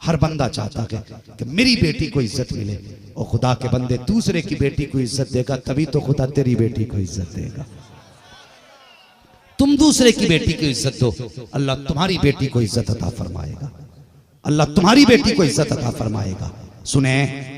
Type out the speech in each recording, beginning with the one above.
हर बंदा चाहता है कि मेरी बेटी को इज्जत मिले। और खुदा के बंदे, दूसरे की बेटी को इज्जत देगा तभी तो खुदा तेरी बेटी को इज्जत देगा। तुम दूसरे की बेटी को इज्जत दो, अल्लाह तुम्हारी बेटी को इज्जत अता फरमाएगा। अल्लाह तुम्हारी बेटी को इज्जत अता फरमाएगा। सुने,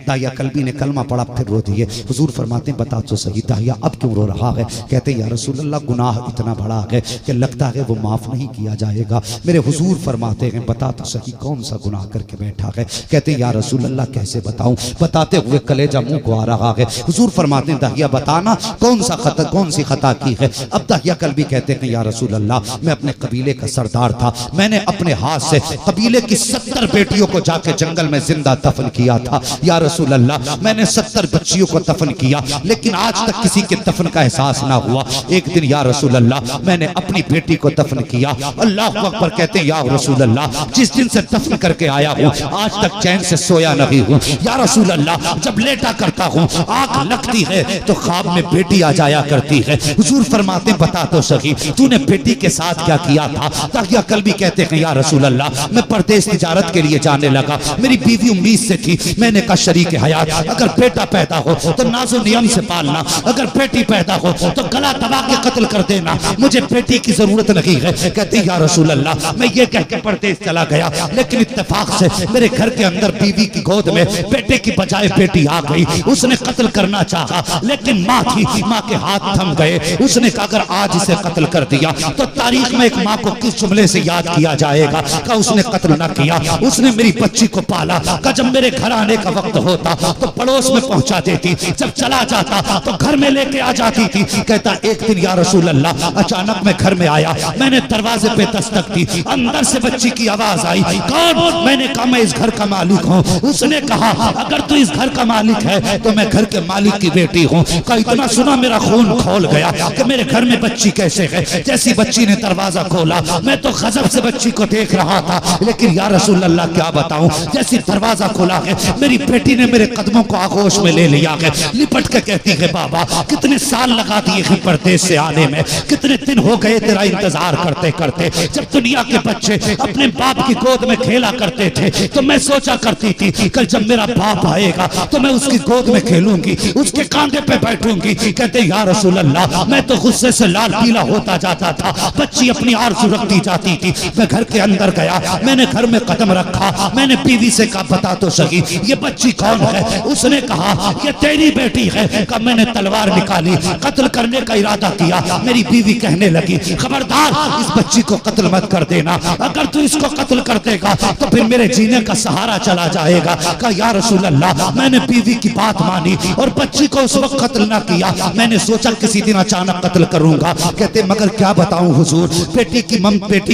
दाहिया कल्बी ने कलमा पढ़ा फिर रो दिए। हुजूर फरमाते हैं बता तो सही दाहिया अब क्यों रो रहा है? कहते या रसूल अल्लाह गुनाह इतना बड़ा है कि लगता है वो माफ नहीं किया जाएगा। मेरे हुजूर फरमाते हैं बता तो सही कौन सा गुनाह करके बैठा है? कहते या रसूल अल्लाह कैसे बताऊं? बताते हुए कलेजा मुंह को आ रहा है। हुजूर फरमाते हैं दाहिया बताना कौन सी खता की है? अब दाहिया कल्बी कहते हैं या रसूल अल्लाह मैं अपने कबीले का सरदार था, मैंने अपने हाथ से कबीले की 70 बेटियों को जाके जंगल में जिंदा दफन किया था। या रसूल अल्लाह मैंने 70 बच्चियों को दफन किया लेकिन आज तक किसी के दफन का एहसास ना हुआ। एक दिन या रसूल अल्लाह मैंने अपनी बेटी को दफन किया। अल्लाह अकबर। कहते या रसूल अल्लाह जिस दिन से दफन करके आया हूँ आज तक चैन से सोया नहीं हूँ। या रसूल अल्लाह जब लेटा करता हूँ आंख लगती है तो ख्वाब में बेटी आ जाया करती है। हुजूर फरमाते बता तो सही तूने बेटी के साथ क्या किया था? दाहिया कल्बी कहते हैं या रसूल अल्लाह मैं परदेश तिजारत के लिए जाने लगा, मेरी बीवी उम्मीद से थी, मैंने कहा शरीक हयात अगर बेटा पैदा हो तो नाजो नियम से पालना, अगर बेटी पैदा हो तो गला दबा के कत्ल कर देना, मुझे बेटी की जरूरत नहीं है। कहते या रसूल अल्लाह मैं ये कह के परदेश चला गया लेकिन इत्तेफाक से मेरे घर के अंदर बीवी की गोद में बेटे की बजाय बेटी आ गई। उसने कत्ल करना चाहा लेकिन माँ थी, माँ के हाथ थम गए। उसने कहा अगर आज इसे कत्ल कर दिया तो तारीख में एक माँ को किस जुमले से याद किया जाएगा? कहा उसने कत्ल न किया, उसने मेरी बच्ची को पाला। कहा जब मेरे घर आने का वक्त होता तो पड़ोस में पहुंचा देती, जब चला जाता तो घर में लेके आ जाती थी। कहता एक दिन या रसूल अल्लाह अचानक मैं घर में आया, मैंने दरवाजे पे दस्तक दी, अंदर से बच्ची की आवाज आई। कौन? मैंने कहा मैं इस घर का मालिक हूँ। उसने कहा अगर तू इस घर का मालिक है तो मैं घर के मालिक की बेटी हूँ। कहा इतना सुना मेरा खून खोल गया कि मेरे घर में बच्ची कैसे है। जैसी बच्ची ने दरवाजा खोला मैं तो गजब से बच्ची को देख रहा था, लेकिन या रसूल अल्लाह क्या बताऊं, जैसी दरवाजा खोला है मेरी बेटी ने मेरे कदमों को आगोश में ले लिया है। लिपट के कहती है बाबा कितने साल लगा दिए हैं परदेश से आने में, कितने दिन हो गए तेरा इंतजार करते करते। जब दुनिया के बच्चे अपने बाप की गोद में खेला करते थे तो मैं सोचा करती थी कल जब मेरा बाप आएगा तो मैं उसकी गोद में खेलूंगी, उसके कांधे पे बैठूंगी। कहते या रसूल अल्लाह मैं तो गुस्से से लाल पीला होता जाता था, बच्ची अपनी आरज़ू रखती जाती थी। मैं घर के अंदर गया, मैंने घर में कदम रखा, मैंने बीवी से कहा बता तो सही ये बच्ची कौन है? उसने कहा ये तेरी बेटी है। कहा मैंने तलवार निकाली, कत्ल करने का इरादा किया। मेरी बीवी कहने लगी खबरदार इस बच्ची को कत्ल मत कर देना, अगर तू इसको कत्ल कर देगा तो फिर मेरे जीने का सहारा चला जाएगा। कहा या रसूल अल्लाह मैंने बीवी की बात मानी और बच्ची को उस वक्त कत्ल ना किया, मैंने सोचा किसी दिन अचानक कत्ल करूंगा। कहते मगर क्या बताऊं हुजूर, बेटी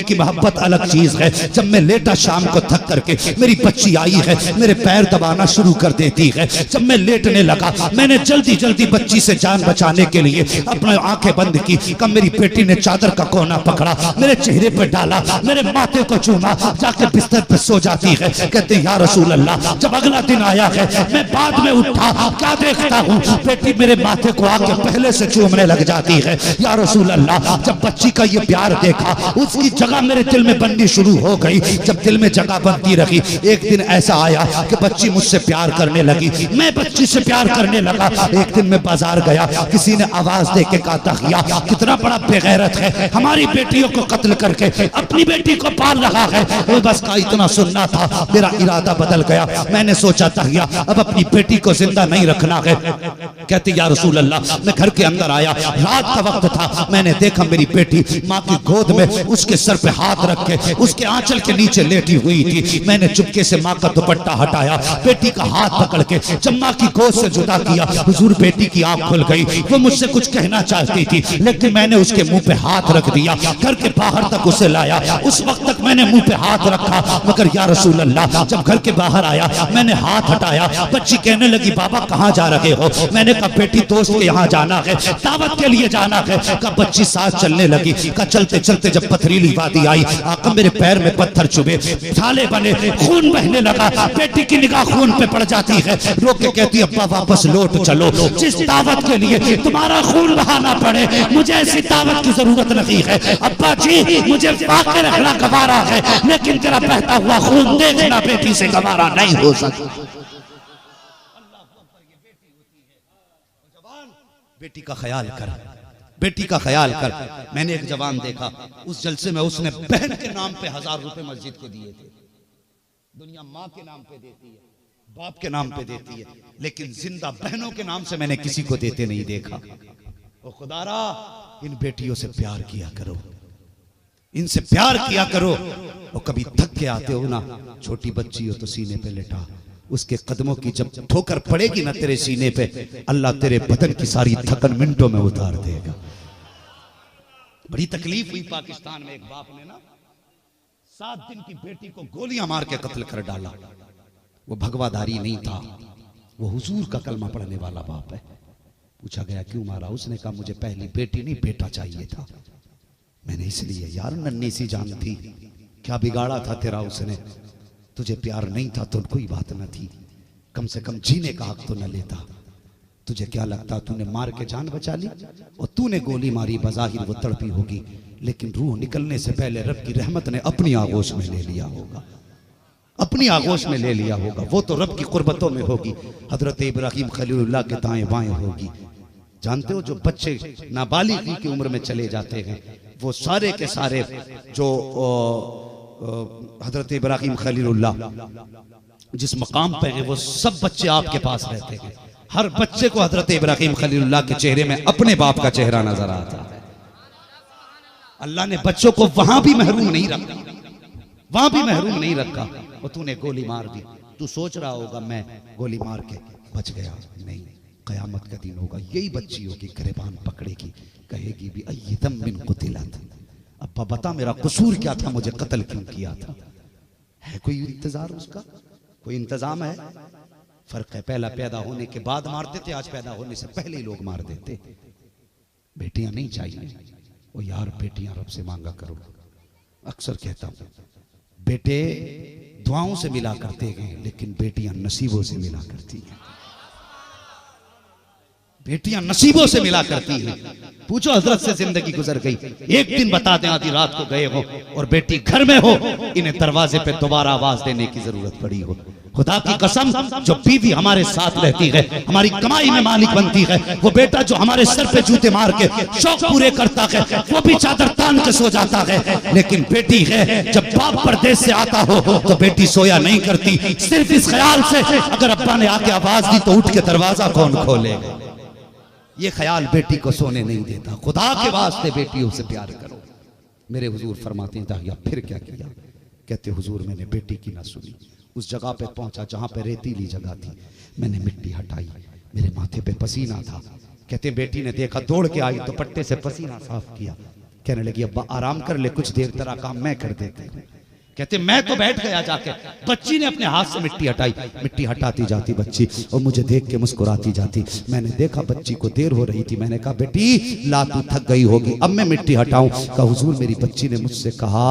की मोहब्बत अलग चीज है। जब मैं लेटा शाम को थक करके मेरी बच्ची आई है, मेरे पैर दबाना शुरू कर देती है। जब मैं लेटने लगा मैंने जल्दी जल्दी बच्ची से जान बचाने के लिए अपनी आंखें बंद की। कब मेरी बेटी ने चादर का कोना पकड़ा, मेरे चेहरे पर डाला, मेरे माथे को चूमा, जाके बिस्तर पर सो जाती है। कहते या रसूल अल्लाह जब अगला दिन आया है मैं बाद में उठा, क्या देखता हूँ बेटी मेरे माथे को आके पहले से चूमने लग जाती है। या रसूल अल्लाह जब बच्ची का ये प्यार देखा उसकी जगह मेरे दिल में बननी शुरू हो गई। जब दिल में जगह बनती रही एक दिन ऐसा आया कि बच्ची मुझसे प्यार करने लगी, मैं बच्ची से प्यार करने लगा। एक दिन मैं बाजार गया, किसी ने आवाज दे के कहा तहिया कितना बड़ा बेगैरत है, हमारी बेटियों को कत्ल करके अपनी बेटी को पाल रहा है। वो बस का इतना सुनना था, मेरा इरादा बदल गया। मैंने सोचा तहिया अब अपनी बेटी को जिंदा नहीं रखना है। कहते या रसूल अल्लाह मैं घर के अंदर आया, रात का वक्त था, मैंने देखा मेरी बेटी माँ की गोद में उसके सर पे हाथ रख के उसके आंचल के नीचे लेटी हुई थी। मैंने चुपके से माँ का दुपट्टा हटाया, बेटी का हाथ पकड़ के जब माँ की गोद से जुदा किया, हुजूर बेटी की आंख खुल गई। वो मुझसे कुछ कहना चाहती थी लेकिन मैंने उसके मुंह पे हाथ रख दिया, घर के बाहर तक उसे लाया। उस वक्त तक मैंने मुंह पे हाथ रखा, मगर या रसूल अल्लाह जब घर के बाहर आया मैंने हाथ हटाया, बच्ची कहने लगी बाबा कहाँ जा रहे हो? मैंने कहा बेटी दोस्त के यहाँ जाना है, दावत के लिए जाना है। कहा बच्ची साथ चलने लगी। कहा चलते चलते जब पथरीली वादी आई, आका मेरे पैर में पत्थर चुभे, छाले बने, खून बहने लगा। बेटी की निगाह खून पे पड़ जाती है, रो के कहती अब्बा वापस लौट चलो, जिस दावत के लिए तुम्हारा खून बहाना पड़े मुझे ऐसी दावत की जरूरत नहीं है। अब्बा जी मुझे वाकई रखना गवारा है, लेकिन तेरा बहता हुआ खून देखना बेटी से गवारा नहीं हो सकता। बेटी का ख्याल कर, बेटी का ख्याल कर। मैंने एक जवान देखा, उस जलसे में उसने बहन के नाम पे 1000 रुपए मस्जिद को दिए थे। दुनिया माँ के नाम पे देती है, बाप के नाम पे देती है, लेकिन जिंदा बहनों के नाम से मैंने किसी को देते नहीं देखा। ओ खुदारा, इन बेटियों से प्यार किया करो, इनसे प्यार किया करो। और कभी थक के आते हो ना, छोटी बच्ची हो तो सीने पे लेटा, उसके कदमों की जब ठोकर पड़ेगी ना तेरे सीने पे, अल्लाह तेरे बदन की सारी थकन मिनटों में उतार देगा। बड़ी तकलीफ हुई पाकिस्तान में, एक बाप ने ना 7 दिन की बेटी को गोलियां मार के कत्ल कर डाला। वो भगवाधारी नहीं था, वो हुजूर का कलमा पढ़ने वाला बाप है। पूछा गया क्यों मारा? उसने कहा मुझे पहली बेटी नहीं बेटा चाहिए था। मैंने इसलिए, यार नन्ही सी जान थी, क्या बिगाड़ा था तेरा उसने? तुझे प्यार नहीं था तो कोई बात न थी, कम से कम जीने का हक तो न लेता। तुझे क्या लगता तूने मार के जान बचा ली? और तूने गोली मारी, बज़ाहिर वो तड़पी होगी, लेकिन रूह निकलने से पहले रब की रहमत ने अपनी आगोश में ले लिया होगा, अपनी आगोश में ले लिया होगा। वो तो रब की कुर्बतों में होगी, हजरत इब्राहिम खलीलुल्लाह के दाएं बाएं होगी। जानते हो जो बच्चे नाबालिगी की उम्र में चले जाते हैं, वो सारे के सारे जो हजरत इब्राहिम खलीलुल्लाह जिस मकाम पे हैं, वो सब बच्चे आपके पास रहते हैं। हर बच्चे को हजरत इब्राहिम खलीलुल्लाह के चेहरे में अपने बाप का चेहरा नजर आता है। अल्लाह ने बच्चों को वहां भी महरूम नहीं रखा, वहां भी महरूम नहीं रखा। और तूने गोली मार दी, तू सोच रहा होगा मैं गोली मार के बच गया, नहीं, कयामत का दिन होगा, यही बच्ची होगी गिरबान पकड़ेगी, कहेगी भी अय्यदम मिन कुतिलत, अब्बा बता मेरा कसूर क्या था, मुझे कत्ल क्यों किया था? है कोई इंतजार उसका? कोई इंतजाम है? फर्क है, पहला पैदा होने के बाद मारते थे, आज पैदा होने से पहले ही लोग मार देते। बेटियां नहीं चाहिए, ओ यार बेटियां रब से मांगा करो। अक्सर कहता हूं बेटे दुआओं से मिला करते हैं, लेकिन बेटियां नसीबों से मिला करती हैं। बेटियां नसीबों से मिला करती हैं। पूछो हजरत से जिंदगी गुजर गई, एक दिन बता दें आधी रात को गए हो और बेटी घर में हो, इन्हें दरवाजे पे दोबारा आवाज देने की जरूरत पड़ी हो। खुदा की कसम, जो बीवी हमारे साथ रहती है, हमारी कमाई में मालिक बनती है, वो बेटा जो हमारे सर पे जूते मार के शौक पूरे करता है, वो भी चादर तान के सो जाता है। लेकिन बेटी है, जब बाप परदेश से आता हो तो बेटी सोया नहीं करती, सिर्फ इस ख्याल से अगर अब्बा ने आके आवाज दी तो उठ के दरवाजा कौन खोलेगा। ये ख्याल बेटी को सोने नहीं देता। खुदा के वास्ते बेटियों से प्यार करो। मेरे हुजूर फरमाते हैं दाहिया फिर क्या किया? कहते हुजूर मैंने बेटी की ना सुनी, उस जगह पे पहुंचा जहां पे रेतीली जगह थी, मैंने मिट्टी हटाई, मेरे माथे पे पसीना था। कहते बेटी ने देखा, दौड़ के आई, दुपट्टे से पसीना साफ किया, कहने लगी अब्बा आराम कर ले, कुछ देर तेरा काम मैं कर देती हूँ। कहते मैं तो बैठ गया जाके, बच्ची ने अपने हाथ से मिट्टी हटाई, मिट्टी हटाती जाती बच्ची और मुझे देख के मुस्कुराती जाती। मैंने देखा बच्ची को देर हो रही थी, मैंने कहा बेटी ला तू थक गई होगी, अब मैं मिट्टी हटाऊं? कहा हुजूर मेरी बच्ची ने मुझसे कहा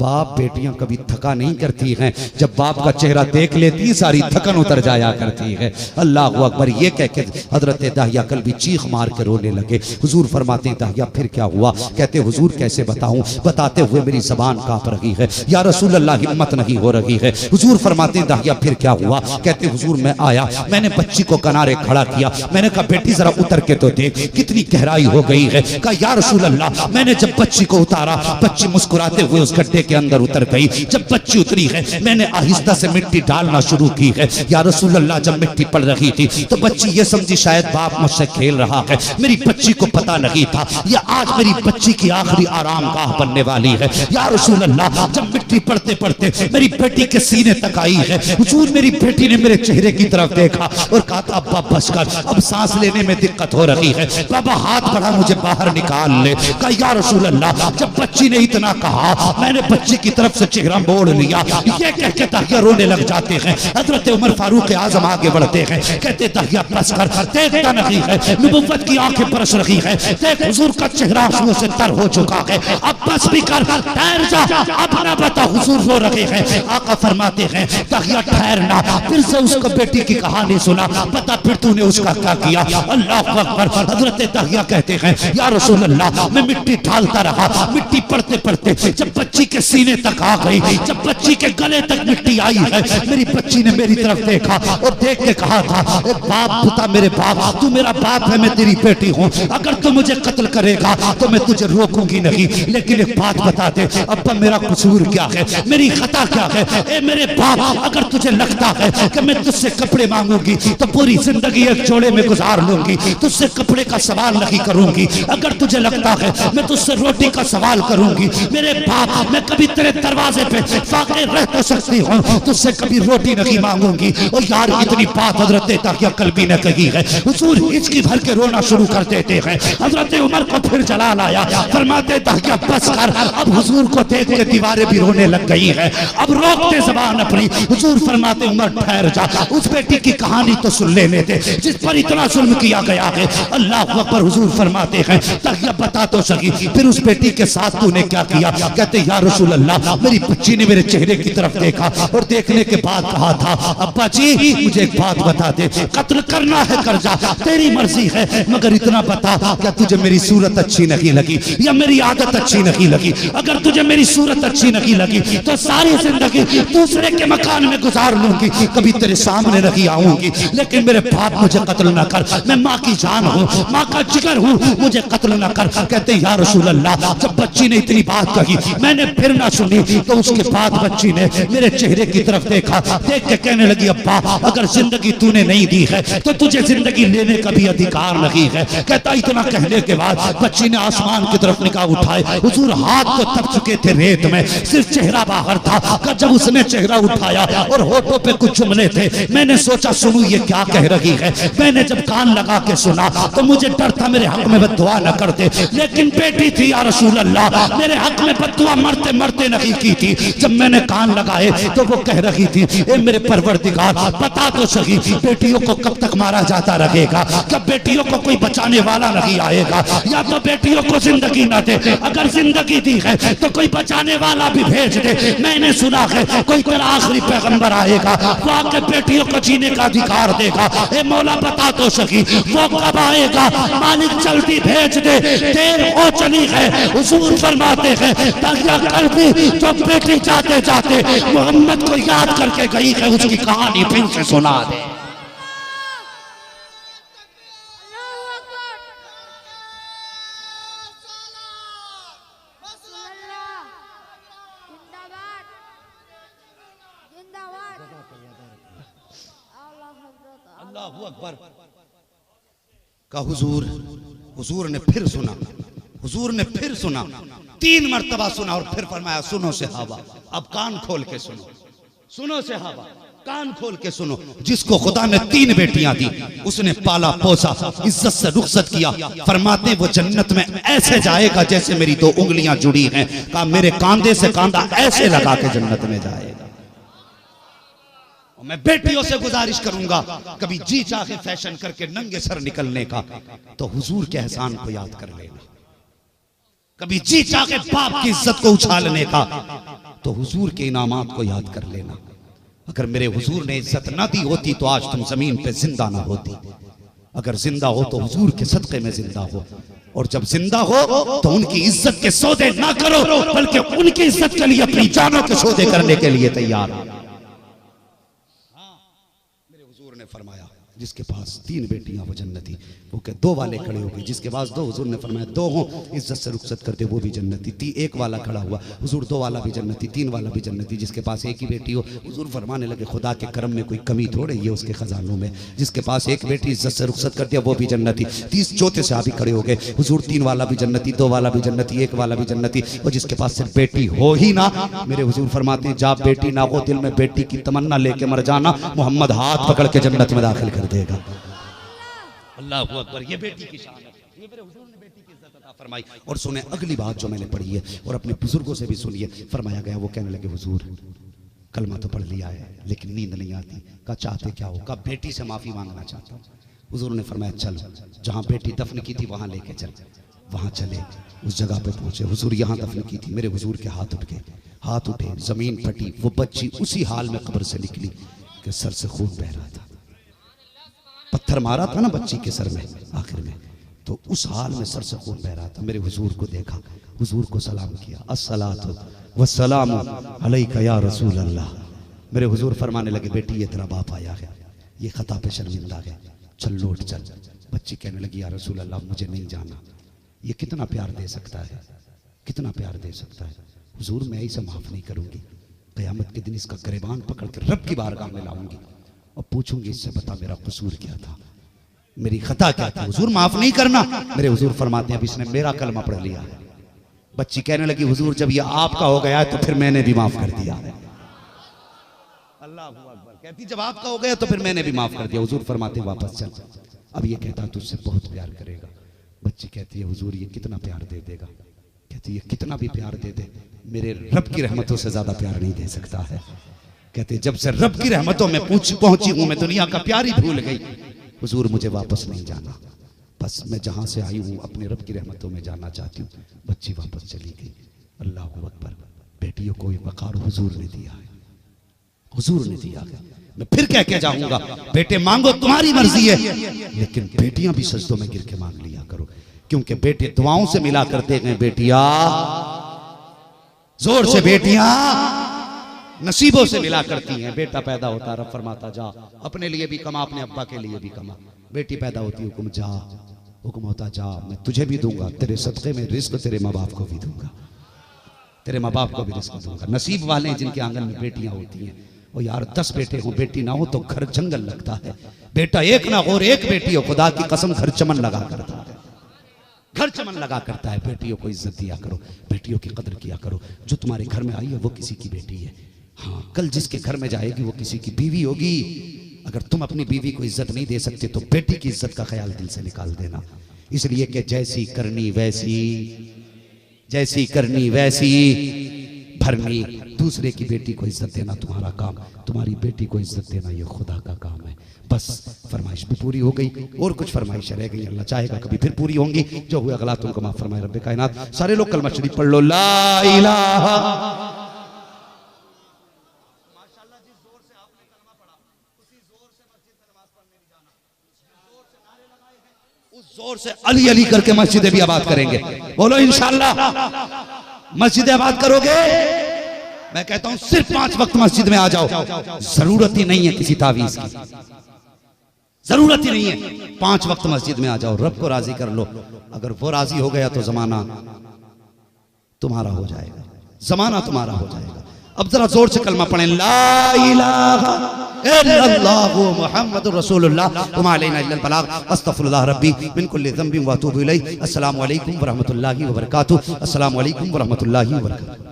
बाप बेटियां कभी थका नहीं करती हैं, जब बाप का चेहरा देख लेती सारी थकन उतर जाया करती है। अल्लाह अकबर। ये कह के हजरत दाहिया कल्बी चीख मार के रोने लगे। हुजूर फरमाते दाहिया फिर क्या हुआ? कहते हुजूर कैसे बताऊं, बताते हुए मेरी जबान कांप रही है, या रसूल अल्लाह हिम्मत नहीं हो रही है। हुजूर फरमाते दाहिया फिर क्या हुआ? कहते हुजूर मैं आया, मैंने बच्ची को किनारे खड़ा किया, मैंने कहा बेटी जरा उतर के तो देख कितनी गहराई हो गई है। कहा या रसूल अल्लाह, मैंने जब बच्ची को उतारा, बच्ची मुस्कुराते हुए उस गड्ढे के अंदर उतर गई। जब बच्ची उतरी है, मैंने आहिस्ता से मिट्टी डालना शुरू की है। या रसूल अल्लाह, जब मिट्टी पड़ रही थी तो बच्ची ये समझी शायद बाप मुझसे खेल रहा है, मेरी बच्ची को पता नहीं था ये आज मेरी बच्ची की आखिरी आराम गाह बनने वाली है। या रसूल अल्लाह, जब मिट्टी मिट्टी पड़ते पड़ते मेरी बेटी के सीने तक आई है। हुजूर मेरी बेटी ने मेरे चेहरे की तरफ देखा और कहा था अब्बा बस कर, अब सांस लेने में दिक्कत हो रही है, बाबा हाथ बढ़ा मुझे बाहर निकाल ले। कहा या रसूल अल्लाह। जब बच्ची ने इतना कहा मैंने बच्ची की तरफ से चेहरा मोड़ लिया। ये कह के दाहिया रोने लग जाते हैं। हजरत उमर फारूक आजम आगे बढ़ते हैं, कहते दाहिया बस कर, देखता नहीं है, नबुव्वत की आंखें बरस रही है, देख हुजूर का चेहरा आंसुओं से तर हो चुका है, अब बस भी कर, ठहर जा, अब ना बता हुजूर रो रहे हैं। आका फरमाते हैं दाहिया ठहरना। फिर से उसको बेटी की कहानी सुना, पता फिर तूने उसका क्या किया। अल्लाह अकबर। हजरत दाहिया कहते हैं या रसूल अल्लाह, मैं मिट्टी डालता रहा, मिट्टी पड़ते पड़ते जब बच्ची के सीने तक आ गई, जब बच्ची के गले तक मिट्टी आई है, मेरी बच्ची ने मेरी तरफ देखा और देख के कहा था बाप बता मेरे बाप, तू मेरा बाप है, मैं तेरी बेटी हूँ, अगर तू मुझे कत्ल करेगा तो मैं तुझे रोकूंगी नहीं, लेकिन एक बात बता दे अब्बा मेरा कसूर क्या है, मेरी खता क्या है। ए मेरे बाप, अगर तुझे लगता है कि मैं तुझसे कपड़े मांगूंगी तो पूरी जिंदगी एक जोड़े में गुजार लूंगी, तुझसे कपड़े का सवाल नहीं करूंगी। अगर तुझे लगता है मैं तुझसे रोटी का सवाल करूंगी, मेरे बाप मैं कभी तेरे दरवाजे पे फाके रह तो सकती हूँ, तुझसे कभी रोटी नहीं मांगूंगी। और यार इतनी बात हजरत दाहिया कल्बी ने कही है, हुजूर हिचकी भर के रोना शुरू कर देते हैं। हजरत उमर को फिर जलाल आया, फरमाते दाहिया बस कर, अब हुजूर को देख के दीवारें भी रोने लग गई है, अब रोकते जबान अपनी। हुजूर फरमाते उमर ठहर जा, उस बेटी की कहानी तो सुन लेने दे जिस पर इतना जुल्म किया गया है। अल्लाह अकबर। हुजूर फरमाते हैं दाहिया बता तो सकी फिर उस बेटी के साथ तूने क्या किया। कहते या रसूल अल्लाह, मेरी बच्ची ने मेरे चेहरे की तरफ देखा और देखने के बाद कहा था अब्बा जी मुझे एक बात बता दे, कत्ल करना है कर जा, तेरी मर्जी है, मगर इतना बता क्या तुझे मेरी सूरत अच्छी नहीं लगी या मेरी आदत अच्छी नहीं लगी। अगर तुझे मेरी सूरत अच्छी नहीं लगी तो सारी जिंदगी दूसरे के मकान में गुजार लूंगी, कभी तेरे सामने नहीं आऊंगी, लेकिन मेरे बाप मुझे कत्ल ना कर, मैं माँ की जान हूँ, माँ का जिगर हूँ, मुझे कत्ल ना कर। कहते या रसूल अल्लाह, जब बच्ची ने इतनी बात कही मैंने फिर ना सुनी, तो उसके बाद बच्ची ने मेरे चेहरे की तरफ देखा, देख के कहने लगी अब्बा अगर जिंदगी तूने नहीं दी है तो तुझे जिंदगी लेने का भी अधिकार नहीं है। कहता इतना कहने के बाद बच्ची ने आसमान की तरफ निगाह उठाए, हुजूर हाथ तो तप चुके थे रेत में, सिर्फ चेहरा बाहर था। जब उसने चेहरा उठाया और होठों पे कुछ जुमले थे, मैंने सोचा सुनू ये क्या कह रही है। मैंने जब कान लगा के सुना तो मुझे डर था मेरे हक में बद्दुआ न कर दे, लेकिन बेटी थी या रसूल अल्लाह, मेरे हक में बद्दुआ मरते मरते नहीं की थी। जब मैंने कान लगाए तो वो कह रही थी ए मेरे परवरदिगार बता तो सही बेटियों को कब तक मारा जाता रहेगा, कब बेटियों को कोई बचाने वाला नहीं आएगा, या तो बेटियों को जिंदगी न दे, अगर जिंदगी दी है तो कोई बचाने वाला भी भेज दे। मैंने सुना है कोई तेरा आखिरी पैगंबर आएगा वो आके बेटियों को जीने का अधिकार देगा। ए मौला बता तो सकी वो कब आएगा, मालिक जल्दी भेज दे, देर हो चली है। हुजूर फरमाते हैं दाहिया कल्बी जो बेटी जाते जाते मोहम्मद को याद करके गई है, उसकी कहानी फिर से सुना दे। अल्लाहू अकबर का हुजूर ने फिर सुना, हुजूर ने फिर सुना, 3 मरतबा सुना और फिर फरमाया सुनो सहाबा अब कान खोल के सुनो, सुनो सहाबा कान खोल के सुनो। जिसको खुदा ने 3 बेटियां दी, उसने पाला पोसा, इज्जत से रुखसत किया, फरमाते वो जन्नत में ऐसे जाएगा जैसे मेरी 2 उंगलियां जुड़ी हैं। कहा मेरे कांधे से कांधा ऐसे लगा के जन्नत में जाएगा। मैं बेटियों से गुजारिश करूंगा कभी जी चाहे फैशन करके नंगे सर निकलने का तो हुजूर के एहसान को याद कर लेना, कभी जी चाहे बाप की इज्जत को उछालने का तो हुजूर के इनामात को याद कर लेना। अगर मेरे हुजूर ने इज्जत ना दी होती तो आज तुम जमीन पे जिंदा ना होती, अगर जिंदा हो तो हुजूर के सदके में जिंदा हो, और जब जिंदा हो तो उनकी इज्जत के सौदे ना करो बल्कि उनकी इज्जत के लिए अपनी जानों के सौदे करने के लिए तैयार हो। फरमाया जिसके पास 3 बेटियां वो जन्नती। वो के 2 वाले खड़े हो गए, जिसके पास 2, हुजूर ने फरमाया 2 हो इज्जत से रुखसत करते वो भी जन्नती। 1 वाला खड़ा हुआ, हुजूर 2 वाला भी जन्नती, 3 वाला भी जन्नती। जिसके पास 1 ही बेटी हो, हुजूर फरमाने लगे खुदा के करम में कोई कमी थोड़े ये उसके खजानों में। जिसके पास 1 बेटी इज्जत से रुखसत कर दिया वो भी जन्नती। 30 चौथे सहाबी खड़े हो गए, हुजूर 3 वाला भी जन्नती, 2 वाला भी जन्नती, 1 वाला भी जन्नती। और जिसके पास सिर्फ बेटी हो ही ना, मेरे हुजूर फरमाते हैं जा बेटी ना हो, दिल में बेटी की तमन्ना लेके मर जाना, मोहम्मद हाथ पकड़ के जन्नत में दाखिल कर देगा। अल्लाह अकबर, ये बेटी की शान है, ये मेरे हुजूर ने बेटी की इज्जत अता फरमाई। और सुने अगली बात जो मैंने पढ़ी है और अपने बुजुर्गों से भी सुनिए। फरमाया गया, वो कहने लगे हुजूर कलमा तो पढ़ लिया है लेकिन नींद नहीं आती। कहा चाहते क्या हो? कहा बेटी से माफी मांगना चाहता हूँ। हुजूर ने फरमाया चलो, जहाँ बेटी दफन की थी वहां लेके चल। वहां चले, उस जगह पे पहुंचे, हुजूर यहाँ दफन की थी। मेरे हुजूर के हाथ उठ गए, हाथ उठे, जमीन फटी, वो बच्ची उसी हाल में कब्र से निकली कि सर से खून बह रहा था। पत्थर मारा था ना बच्ची के सर में आखिर में, तो उस हाल में सर से खून बह रहा था। मेरे हुजूर को देखा, हुजूर को सलाम किया, अस्सलातु वस्सलामु अलैका या रसूल अल्लाह। मेरे हुजूर फरमाने लगे बेटी ये तेरा बाप आया है, ये खता पे शर्मिंदा है, चल लौट चल। बच्ची कहने लगी या रसूल अल्लाह मुझे नहीं जाना। ये कितना प्यार दे सकता है, कितना प्यार दे सकता है। हुजूर मैं इसे माफ नहीं करूंगी, क़यामत के दिन इसका गिरबान पकड़ कर रब की बारगाह में लाऊंगी और पूछूंगी इससे बता मेरा कसूर क्या था, मेरी खता क्या थी। हुजूर माफ नहीं करना। मेरे हुजूर फरमाते हैं अब इसने मेरा कलमा पढ़ लिया है। बच्ची कहने लगी हुजूर जब ये आपका हो गया है तो फिर मैंने भी माफ कर दिया है। अल्लाह अकबर, कहती जब आपका हो गया तो फिर मैंने भी माफ कर दिया। हुजूर फरमाते वापस चल, अब ये कहता तुझसे बहुत प्यार करेगा। बच्ची कहती है हुजूर ये कितना प्यार दे देगा? कहती है कितना भी प्यार दे दे मेरे रब की रहमतों से ज्यादा प्यार नहीं दे सकता है। कहते जब से रब की रहमतों में पहुंची हूं मैं दुनिया का प्यार ही भूल गई। हुजूर मुझे वापस नहीं जाना, बस मैं जहां से आई हूं अपने रब की रहमतों में जाना चाहती हूँ। बच्ची वापस चली गई। अल्लाह अकबर, बेटियों को वकार हुजूर ने दिया है, हुजूर ने दिया है। मैं फिर कह के जाऊंगा बेटे मांगो तुम्हारी मर्जी है, लेकिन बेटियां भी सजदों में गिर के मांग लिया करो, क्योंकि बेटे दुआओं से मिला करते गए। बेटियां जोर से, बेटियां नसीबों से मिला करती हैं। बेटा पैदा होता रब फरमाता जा अपने लिए भी कमा, अपने अब्बा के लिए भी कमा। बेटी पैदा होती हुक्म जा, हुक्म होता जा मैं तुझे भी दूंगा, तेरे सदक़े में रिस्क तेरे माँ बाप को भी दूंगा, तेरे माँ बाप को भी रिस्क दूंगा। नसीब वाले हैं जिनके आंगन में बेटियां होती हैं। और यार 10 बेटे हो बेटी ना हो तो घर जंगल लगता है। बेटा एक ना हो और एक बेटी हो, खुदा की कसम घर चमन लगा करता है, घर चमन लगा करता है। बेटियों को इज्जत दिया करो, बेटियों की कदर किया करो। जो तुम्हारे घर में आई है वो किसी की बेटी है। हाँ, कल जिसके घर में जाएगी वो किसी की बीवी होगी। अगर तुम अपनी बीवी को इज्जत नहीं दे सकते तो बेटी की इज्जत का ख्याल दिल से निकाल देना। इसलिए कि जैसी करनी वैसी, जैसी करनी वैसी भरनी। दूसरे की बेटी को इज्जत देना तुम्हारा काम, तुम्हारी बेटी को इज्जत देना ये खुदा का काम है। बस फरमाइश भी पूरी हो गई और कुछ फरमाइश रह गई, अल्लाह चाहेगा कभी फिर पूरी होंगी। जो हुआ गलत उनको माफ फरमाए रब्बे कायनात। सारे लोग कलमा शरीफ पढ़ लो, ला इलाहा। माशाअल्लाह जिस जोर से आपने कलमा पढ़ा उसी जोर से मस्जिद में नमाज पढ़ने भी जाना। जोर से नारे लगाए हैं उस जोर से अली अली करके मस्जिदें भी आबाद करेंगे। बोलो इंशाअल्लाह मस्जिदें आबाद करोगे। मैं कहता हूं सिर्फ 5 वक्त मस्जिद में आ जाओ, जरूरत ही नहीं है किसी तावीज की, जरूरत ही नहीं है। 5 वक्त मस्जिद में आ जाओ, रब को राजी कर लो। अगर वो राजी हो गया तो जमाना तुम्हारा हो जाएगा, जमाना तुम्हारा हो जाएगा। अब जरा जोर से कलमा पढ़ें, ला इलाहा इल्लल्लाहु मुहम्मदुर रसूलुल्लाह वमा अलैना इल्लल बलाग अस्तगफिरुल्लाह रब्बी मिन कुल्ली ज़ंबिन व अतूबु इलैहि। अस्सलामु अलैकुम व रहमतुल्लाहि व बरकातुहू। अस्सलामु अलैकुम व रहमतुल्लाहि व बरकातुहू।